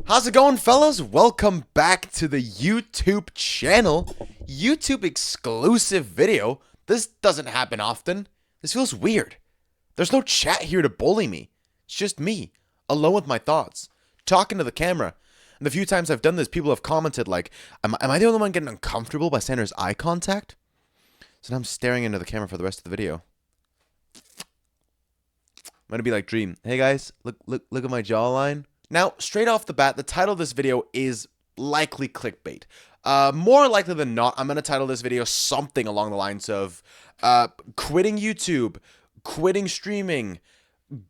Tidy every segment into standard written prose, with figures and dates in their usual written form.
How's it going, fellas? Welcome back to the YouTube channel. YouTube exclusive video. This doesn't happen often. This feels weird. There's no chat here to bully me. It's just me, alone with my thoughts, talking to the camera. And the few times I've done this, people have commented like, am I the only one getting uncomfortable by Sanders' eye contact? So now I'm staring into the camera for the rest of the video. I'm gonna be like Dream. Hey guys, look at my jawline. Now, straight off the bat, the title of this video is likely clickbait. More likely than not, I'm going to title this video something along the lines of quitting YouTube, quitting streaming,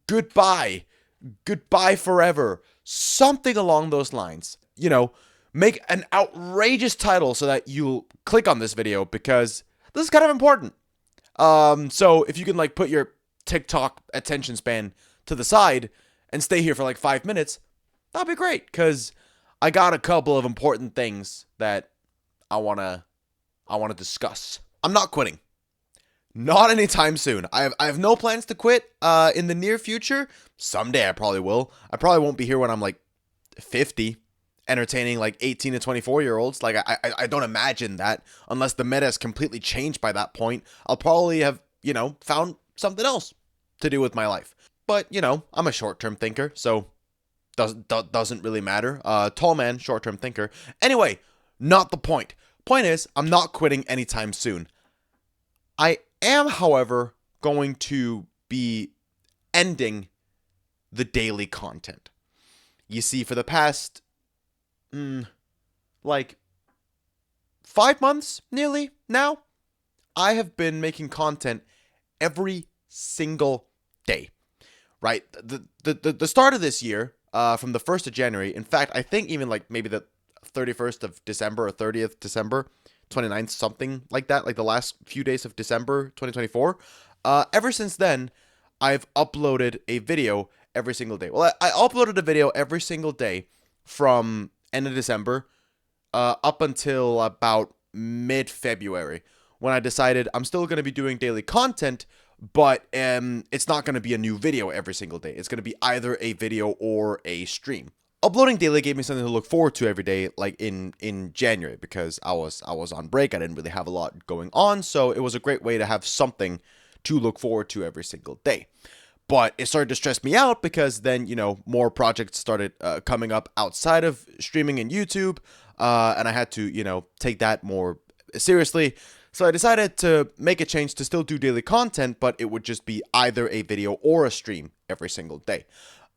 goodbye forever, something along those lines. You know, make an outrageous title so that you'll click on this video because this is kind of important. So if you can like put your TikTok attention span to the side and stay here for like 5 minutes, that'd be great, because I got a couple of important things that I wanna discuss. I'm not quitting. Not anytime soon. I have no plans to quit in the near future. Someday I probably will. I probably won't be here when I'm like 50, entertaining like 18 to 24-year-olds. Like I don't imagine that, unless the meta has completely changed by that point. I'll probably have, found something else to do with my life. But, I'm a short-term thinker, so doesn't really matter. Tall man, short-term thinker. Anyway, not the point. Point is, I'm not quitting anytime soon. I am, however, going to be ending the daily content. You see, for the past, 5 months, nearly, now, I have been making content every single day. Right, the start of this year, from the 1st of January, in fact, I think even like maybe the 31st of December or 30th December, 29th, something like that, like the last few days of December 2024, ever since then, I've uploaded a video every single day. Well, I uploaded a video every single day from end of December up until about mid-February, when I decided I'm still going to be doing daily content, but it's not going to be a new video every single day. It's going to be either a video or a stream. Uploading daily gave me something to look forward to every day, like in January, because I was on break. I didn't really have a lot going on, so it was a great way to have something to look forward to every single day. But it started to stress me out because then, more projects started coming up outside of streaming and YouTube, and I had to, take that more seriously. So I decided to make a change to still do daily content, but it would just be either a video or a stream every single day.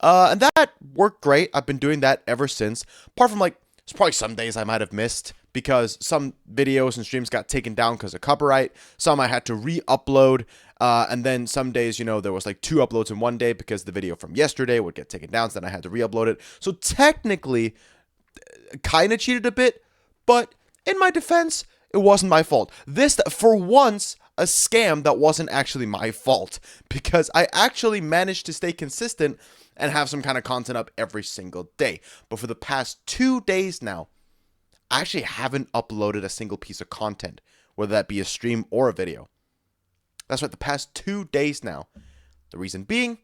And that worked great. I've been doing that ever since. Apart from there's probably some days I might have missed because some videos and streams got taken down because of copyright. Some I had to re-upload. And then some days, there was 2 uploads in one day because the video from yesterday would get taken down. So then I had to re-upload it. So technically, kind of cheated a bit, but in my defense, it wasn't my fault. This, for once, a scam that wasn't actually my fault, because I actually managed to stay consistent and have some kind of content up every single day. But for the past 2 days now, I actually haven't uploaded a single piece of content, whether that be a stream or a video. That's right, the past 2 days now. The reason being,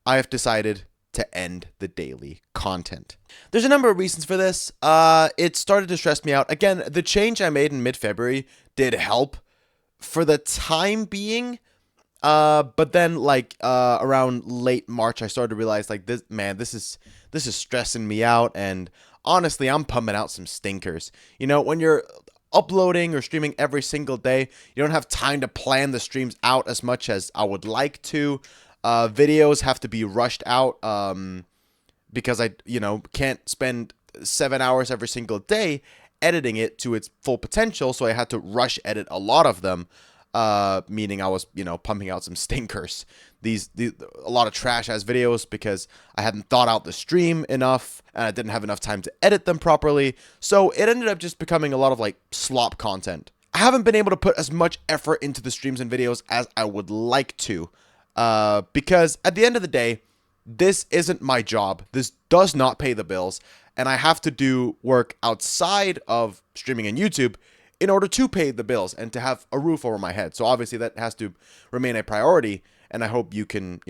I have decided to end the daily content. There's a number of reasons for this. It started to stress me out. Again, the change I made in mid-February did help for the time being. But then around late March, I started to realize this is stressing me out. And honestly, I'm pumping out some stinkers. When you're uploading or streaming every single day, you don't have time to plan the streams out as much as I would like to. Videos have to be rushed out because I, can't spend 7 hours every single day editing it to its full potential. So I had to rush edit a lot of them, meaning I was, pumping out some stinkers. A lot of trash ass videos because I hadn't thought out the stream enough and I didn't have enough time to edit them properly. So it ended up just becoming a lot of slop content. I haven't been able to put as much effort into the streams and videos as I would like to. Because at the end of the day, this isn't my job. This does not pay the bills. And I have to do work outside of streaming and YouTube in order to pay the bills and to have a roof over my head. So obviously that has to remain a priority. And I hope you can,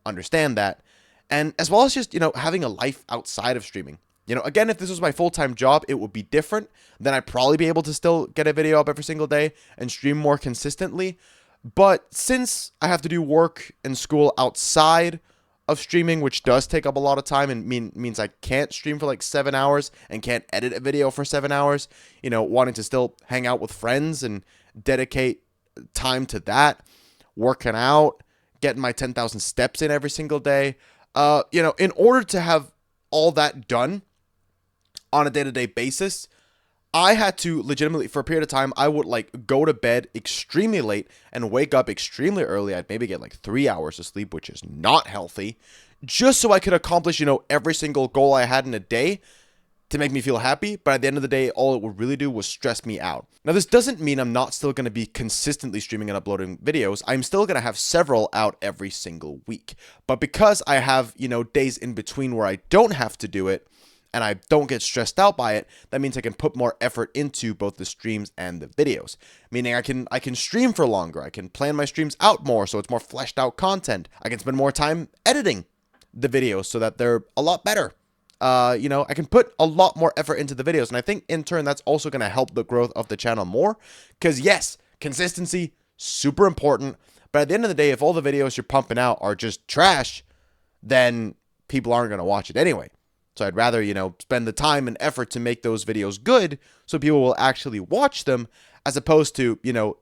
understand that. And as well as just, having a life outside of streaming. You know, again, if this was my full-time job, it would be different. Then I'd probably be able to still get a video up every single day and stream more consistently. But since I have to do work and school outside of streaming, which does take up a lot of time and means I can't stream for like 7 hours and can't edit a video for 7 hours, you know, wanting to still hang out with friends and dedicate time to that, working out, getting my 10,000 steps in every single day. You know, in order to have all that done on a day-to-day basis, I had to legitimately, for a period of time, I would like go to bed extremely late and wake up extremely early. I'd maybe get like 3 hours of sleep, which is not healthy, just so I could accomplish, you know, every single goal I had in a day to make me feel happy. But at the end of the day, all it would really do was stress me out. Now, this doesn't mean I'm not still going to be consistently streaming and uploading videos. I'm still going to have several out every single week. But because I have, you know, days in between where I don't have to do it, and I don't get stressed out by it, that means I can put more effort into both the streams and the videos. Meaning I can stream for longer. I can plan my streams out more so it's more fleshed out content. I can spend more time editing the videos so that they're a lot better. You know, I can put a lot more effort into the videos, and I think in turn that's also going to help the growth of the channel more. Because yes, consistency, super important. But at the end of the day, if all the videos you're pumping out are just trash, then people aren't going to watch it anyway. So I'd rather, you know, spend the time and effort to make those videos good so people will actually watch them, as opposed to, you know,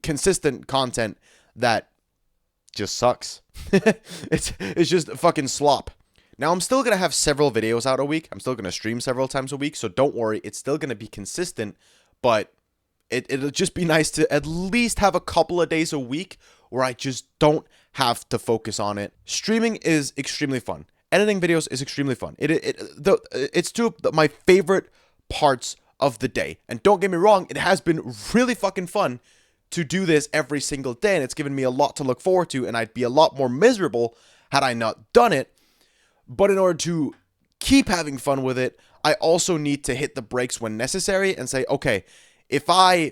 consistent content that just sucks. It's just fucking slop. Now, I'm still going to have several videos out a week. I'm still going to stream several times a week, so don't worry. It's still going to be consistent, but it'll just be nice to at least have a couple of days a week where I just don't have to focus on it. Streaming is extremely fun. Editing videos is extremely fun. It's two of my favorite parts of the day. And don't get me wrong, it has been really fucking fun to do this every single day, and it's given me a lot to look forward to, and I'd be a lot more miserable had I not done it. But in order to keep having fun with it, I also need to hit the brakes when necessary and say, okay, if I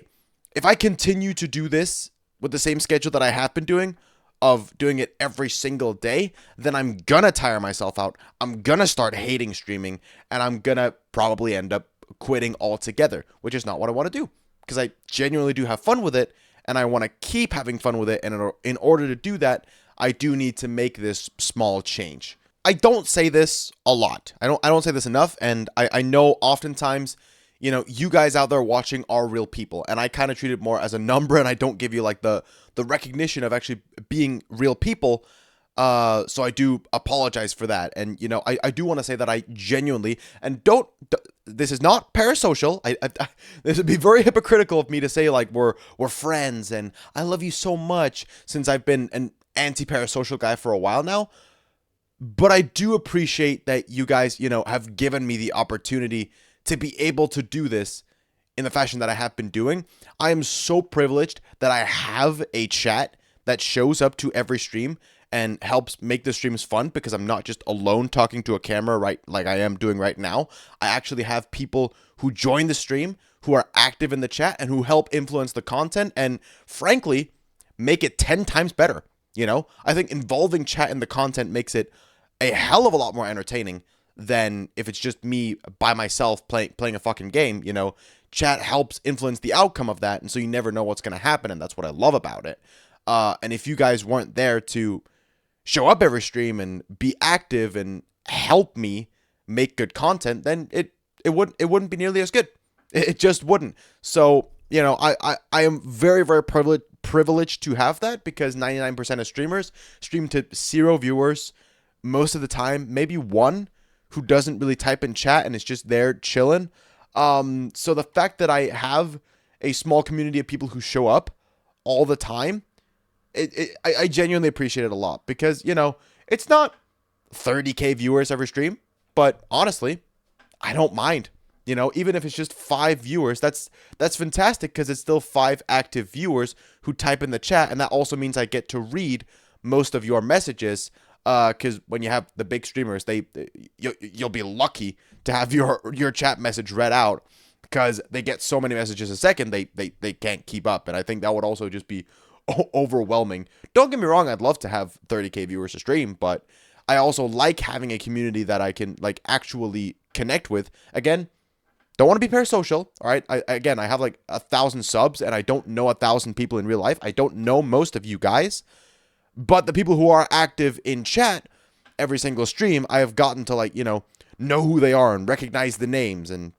continue to do this with the same schedule that I have been doing, of doing it every single day, then I'm gonna tire myself out. I'm gonna start hating streaming, and I'm gonna probably end up quitting altogether, which is not what I want to do, because I genuinely do have fun with it, and I want to keep having fun with it. And in order to do that, I do need to make this small change. I don't say this a lot. I don't say this enough, and I know oftentimes, you know, you guys out there watching are real people, and I kind of treat it more as a number, and I don't give you like the recognition of actually being real people. So I do apologize for that. And, you know, I do want to say that I genuinely, and this is not parasocial. This would be very hypocritical of me to say like we're friends and I love you so much, since I've been an anti-parasocial guy for a while now. But I do appreciate that you guys, you know, have given me the opportunity to be able to do this in the fashion that I have been doing. I am so privileged that I have a chat that shows up to every stream and helps make the streams fun, because I'm not just alone talking to a camera, right, like I am doing right now. I actually have people who join the stream, who are active in the chat, and who help influence the content and, frankly, make it 10 times better. You know, I think involving chat in the content makes it a hell of a lot more entertaining than if it's just me by myself playing a fucking game. You know, chat helps influence the outcome of that, and so you never know what's going to happen, and that's what I love about it. And if you guys weren't there to show up every stream and be active and help me make good content, then it wouldn't be nearly as good. It just wouldn't. So, you know, I am very, very privileged to have that, because 99% of streamers stream to 0 viewers most of the time, maybe 1 who doesn't really type in chat and is just there chilling. So the fact that I have a small community of people who show up all the time, I genuinely appreciate it a lot, because, you know, it's not 30K viewers every stream, but honestly, I don't mind. You know, even if it's just 5 viewers, that's fantastic, because it's still 5 active viewers who type in the chat, and that also means I get to read most of your messages. Because when you have the big streamers, you'll be lucky to have your chat message read out, because they get so many messages a second, they can't keep up. And I think that would also just be overwhelming. Don't get me wrong, I'd love to have 30K viewers to stream, but I also like having a community that I can like actually connect with. Again, don't want to be parasocial. All right. I have like 1,000 subs and I don't know 1,000 people in real life. I don't know most of you guys, but the people who are active in chat every single stream, I have gotten to like, know who they are and recognize the names and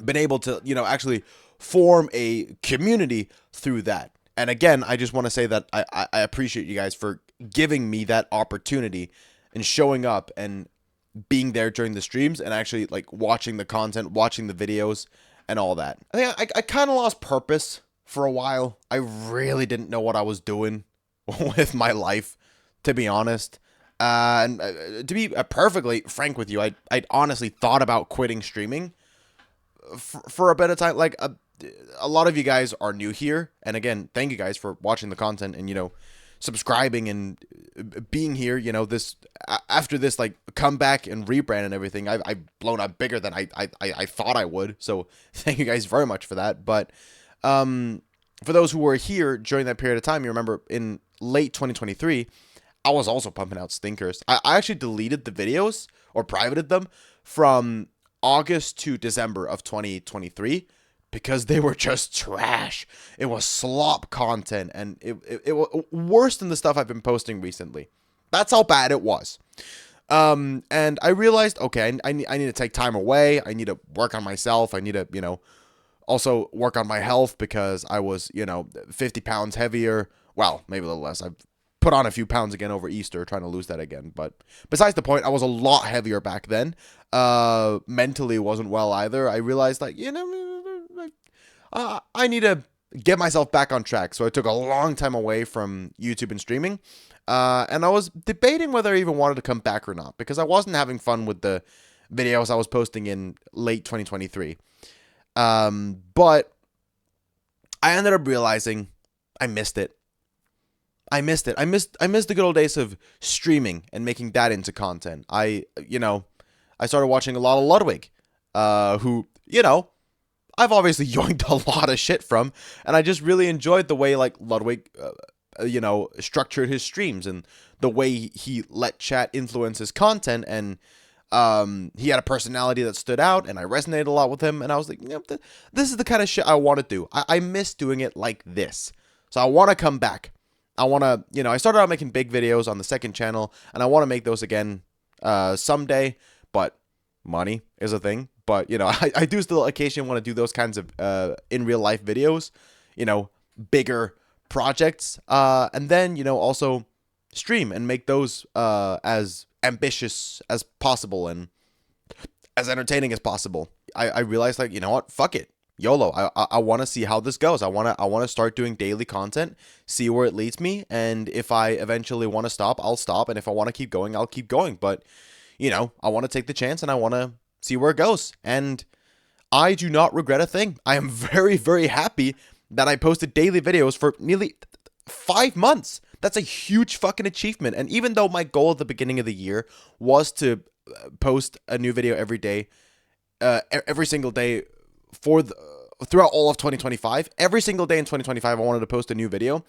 been able to, actually form a community through that. And again, I just want to say that I appreciate you guys for giving me that opportunity and showing up and being there during the streams and actually like watching the content, watching the videos and all that. I think I kind of lost purpose for a while. I really didn't know what I was doing with my life, to be honest. And to be perfectly frank with you, I'd honestly thought about quitting streaming for a bit of time. Like a lot of you guys are new here. And again, thank you guys for watching the content and, subscribing and being here. This after this like comeback and rebrand and everything, I've blown up bigger than I thought I would. So thank you guys very much for that. But for those who were here during that period of time, you remember in late 2023, I was also pumping out stinkers. I actually deleted the videos or privated them from August to December of 2023 because they were just trash. It was slop content, and it was worse than the stuff I've been posting recently. That's how bad it was. And I realized, okay, I need to take time away. I need to work on myself. I need to, also work on my health because I was, 50 pounds heavier. Well, maybe a little less. I've put on a few pounds again over Easter, trying to lose that again. But besides the point, I was a lot heavier back then. Mentally wasn't well either. I realized like, I need to get myself back on track. So I took a long time away from YouTube and streaming. And I was debating whether I even wanted to come back or not because I wasn't having fun with the videos I was posting in late 2023. But I ended up realizing I missed it. I missed the good old days of streaming and making that into content. I started watching a lot of Ludwig, who, I've obviously yoinked a lot of shit from, and I just really enjoyed the way like Ludwig, structured his streams and the way he let chat influence his content, and he had a personality that stood out, and I resonated a lot with him, and I was like, this is the kind of shit I want to do. I miss doing it like this, so I want to come back. I want to, I started out making big videos on the second channel, and I want to make those again someday, but money is a thing. But, I do still occasionally want to do those kinds of in real life videos, bigger projects, and then, also stream and make those as ambitious as possible and as entertaining as possible. I realized like, what, fuck it. YOLO. I want to see how this goes. I want to start doing daily content, see where it leads me, and if I eventually want to stop, I'll stop, and if I want to keep going, I'll keep going. But, I want to take the chance and I want to see where it goes. And I do not regret a thing. I am very, very happy that I posted daily videos for nearly 5 months. That's a huge fucking achievement. And even though my goal at the beginning of the year was to post a new video every day, every single day throughout all of 2025, every single day in 2025, I wanted to post a new video.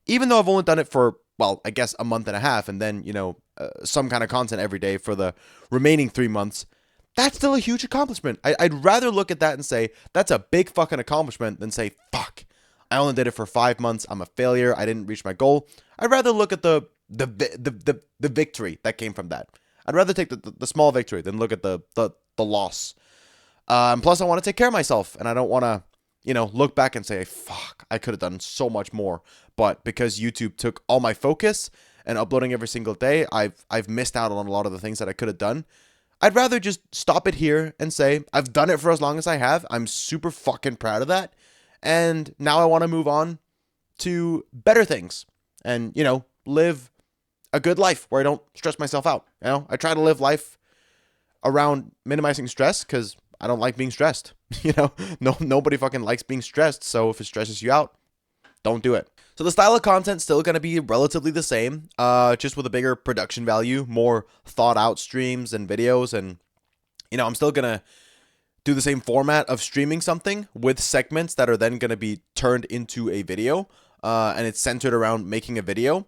Even though I've only done it for, well, I guess a month and a half, and then, some kind of content every day for the remaining 3 months, that's still a huge accomplishment. I'd rather look at that and say, that's a big fucking accomplishment than say, fuck, I only did it for 5 months. I'm a failure. I didn't reach my goal. I'd rather look at the victory that came from that. I'd rather take the small victory than look at the loss. Plus, I want to take care of myself, and I don't want to, look back and say, fuck, I could have done so much more. But because YouTube took all my focus and uploading every single day, I've missed out on a lot of the things that I could have done. I'd rather just stop it here and say, I've done it for as long as I have. I'm super fucking proud of that. And now I want to move on to better things and, live a good life where I don't stress myself out. I try to live life around minimizing stress because I don't like being stressed. Nobody fucking likes being stressed. So if it stresses you out, don't do it. So the style of content's still going to be relatively the same, just with a bigger production value, more thought out streams and videos. And, I'm still going to do the same format of streaming something with segments that are then going to be turned into a video. And it's centered around making a video.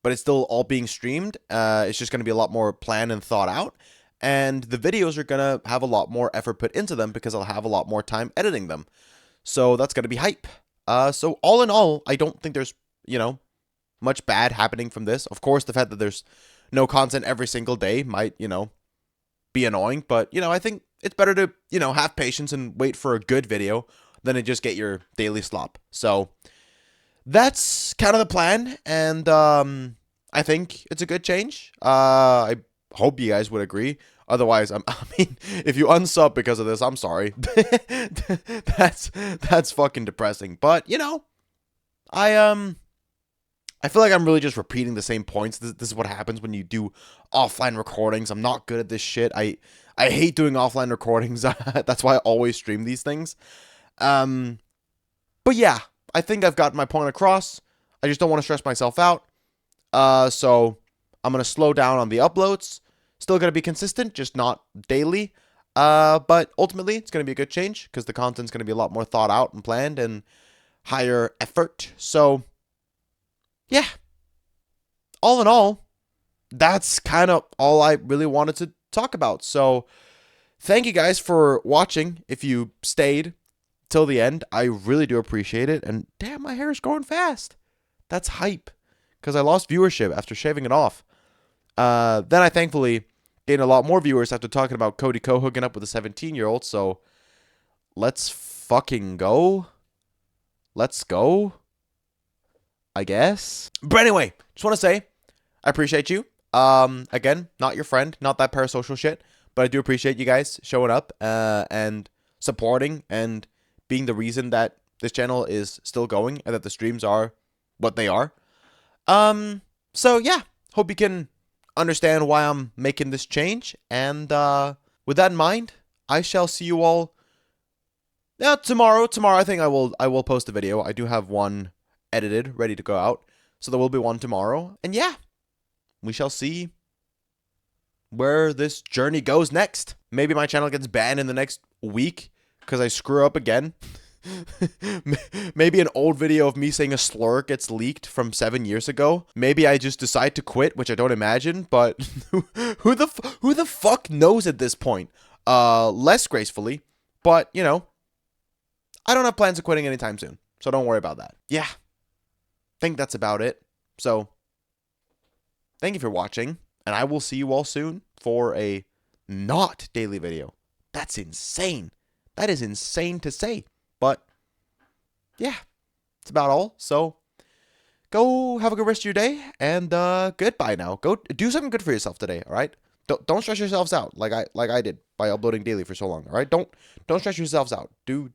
but it's still all being streamed. It's just going to be a lot more planned and thought out. And the videos are going to have a lot more effort put into them because I'll have a lot more time editing them. So that's going to be hype. So all in all, I don't think there's, much bad happening from this. Of course, the fact that there's no content every single day might, be annoying. But, I think it's better to, have patience and wait for a good video than to just get your daily slop. So that's kind of the plan. And I think it's a good change. I hope you guys would agree. Otherwise, if you unsub because of this, I'm sorry. That's fucking depressing. But I feel like I'm really just repeating the same points. This is what happens when you do offline recordings. I'm not good at this shit. I hate doing offline recordings. That's why I always stream these things. But yeah, I think I've got my point across. I just don't want to stress myself out. So I'm going to slow down on the uploads. Still going to be consistent, just not daily. But ultimately, it's going to be a good change because the content's going to be a lot more thought out and planned and higher effort. So yeah, all in all, that's kind of all I really wanted to talk about. So thank you guys for watching. If you stayed till the end, I really do appreciate it. And damn, my hair is growing fast. That's hype because I lost viewership after shaving it off. Then I thankfully gained a lot more viewers after talking about Cody Ko hooking up with a 17-year-old. So let's fucking go. Let's go, I guess. But anyway, just want to say I appreciate you. Again, not your friend, not that parasocial shit, but I do appreciate you guys showing up and supporting and being the reason that this channel is still going and that the streams are what they are. So yeah, hope you can understand why I'm making this change. And with that in mind, I shall see you all tomorrow. Tomorrow, I think I will post a video. I do have one edited, ready to go out. So there will be one tomorrow. And yeah, we shall see where this journey goes next. Maybe my channel gets banned in the next week because I screw up again. Maybe an old video of me saying a slur gets leaked from 7 years ago. Maybe I just decide to quit, which I don't imagine, but who the fuck knows at this point? Less gracefully, but I don't have plans of quitting anytime soon, so don't worry about that. Yeah, think that's about it. So thank you for watching, and I will see you all soon for a not daily video. That's insane. That is insane to say. But yeah, it's about all. So go have a good rest of your day, and goodbye now. Go do something good for yourself today, all right? Don't stress yourselves out like I did by uploading daily for so long, all right? Don't stress yourselves out. Do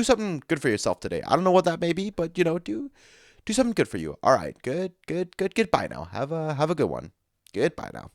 something good for yourself today. I don't know what that may be, but do something good for you. All right. Good. Goodbye now. Have a good one. Goodbye now.